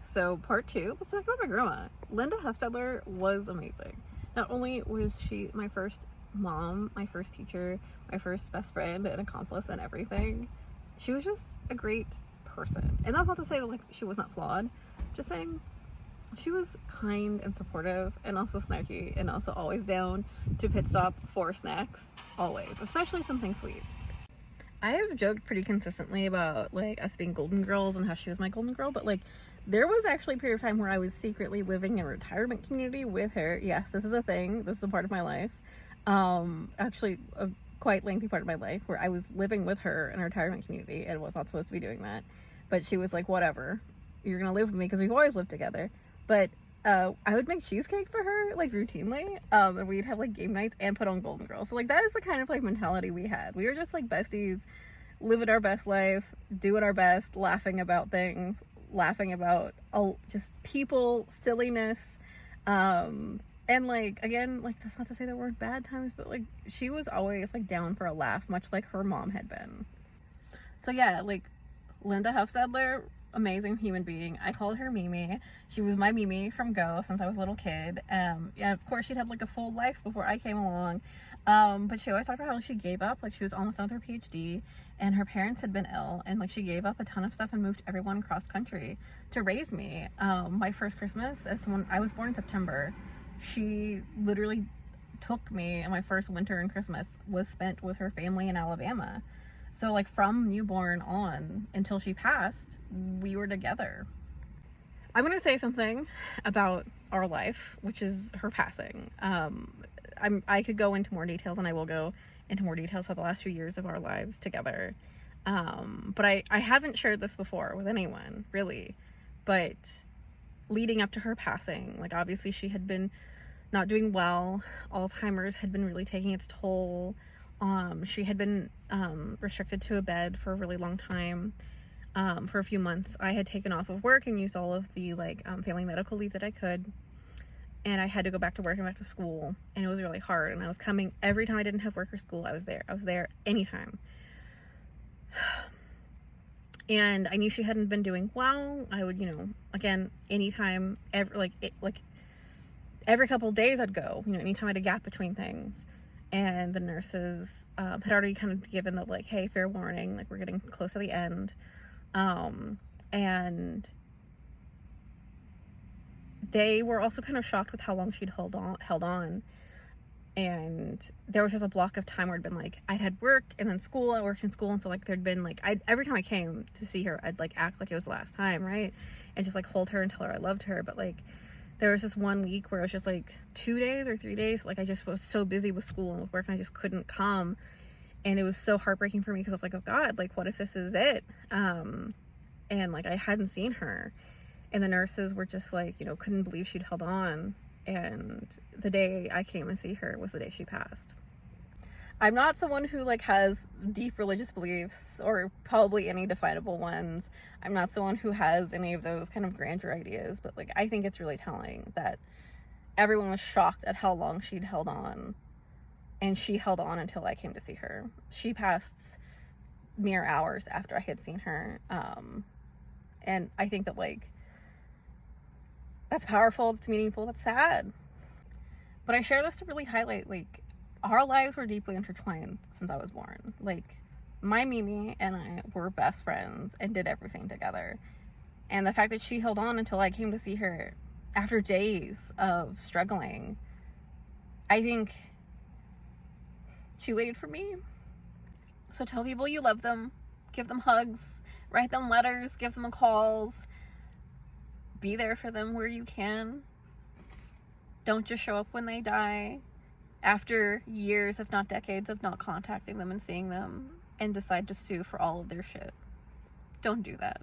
So part two, let's talk about my grandma. Linda Hufstedler was amazing. Not only was she my first mom, my first teacher, my first best friend and accomplice and everything, she was just a great person. And that's not to say that like she was not flawed. Just saying she was kind and supportive and also snarky and also always down to pit stop for snacks. Always. Especially something sweet. I have joked pretty consistently about like us being golden girls and how she was my golden girl, but like there was actually a period of time where I was secretly living in a retirement community with her. Yes, this is a thing. This is a part of my life. Actually a quite lengthy part of my life where I was living with her in a retirement community and was not supposed to be doing that. But she was like, whatever, you're gonna live with me because we've always lived together. But I would make cheesecake for her like routinely, and we'd have like game nights and put on Golden Girls. So like that is the kind of like mentality we had. We were just like besties, living our best life, doing our best, laughing about things, laughing about just people, silliness, and like again, like that's not to say there weren't bad times, but like she was always like down for a laugh, much like her mom had been. So yeah, like Linda Hufstedler, amazing human being. I called her Mimi. She was my Mimi from Go since I was a little kid. Yeah, of course she'd had like a full life before I came along. But she always talked about how she gave up, like she was almost done with her PhD and her parents had been ill and like she gave up a ton of stuff and moved everyone cross country to raise me. My first Christmas as someone, I was born in September. She literally took me, and my first winter and Christmas was spent with her family in Alabama. So like from newborn on until she passed, we were together. I'm gonna say something about our life, which is her passing. I could go into more details, and I will go into more details of the last few years of our lives together. But I haven't shared this before with anyone, really. But leading up to her passing, like obviously she had been not doing well. Alzheimer's had been really taking its toll. She had been restricted to a bed for a really long time, for a few months. I had taken off of work and used all of the like family medical leave that I could, and I had to go back to work and back to school, and it was really hard. And I was coming every time I didn't have work or school. I was there anytime. And I knew she hadn't been doing well. I would, again, anytime, every couple of days I'd go, anytime I had a gap between things. And the nurses had already kind of given the like, hey, fair warning, like we're getting close to the end. And they were also kind of shocked with how long she'd held on. And there was just a block of time where it'd been like I'd had work and then school. I worked in school, and so like there'd been like every time I came to see her, I'd like act like it was the last time, right? And just like hold her and tell her I loved her. But like there was this 1 week where it was just like 2 days or 3 days, like I just was so busy with school and with work and I just couldn't come. And it was so heartbreaking for me because I was like, oh God, like what if this is it? And like I hadn't seen her, and the nurses were just like, couldn't believe she'd held on. And the day I came to see her was the day she passed. I'm not someone who like has deep religious beliefs or probably any definable ones. I'm not someone who has any of those kind of grandeur ideas, but like I think it's really telling that everyone was shocked at how long she'd held on, and she held on until I came to see her. She passed mere hours after I had seen her. And I think that like that's powerful, that's meaningful, that's sad. But I share this to really highlight like our lives were deeply intertwined since I was born. Like my Mimi and I were best friends and did everything together. And the fact that she held on until I came to see her after days of struggling, I think she waited for me. So tell people you love them, give them hugs, write them letters, give them calls, be there for them where you can. Don't just show up when they die after years, if not decades, of not contacting them and seeing them, and decide to sue for all of their shit. Don't do that.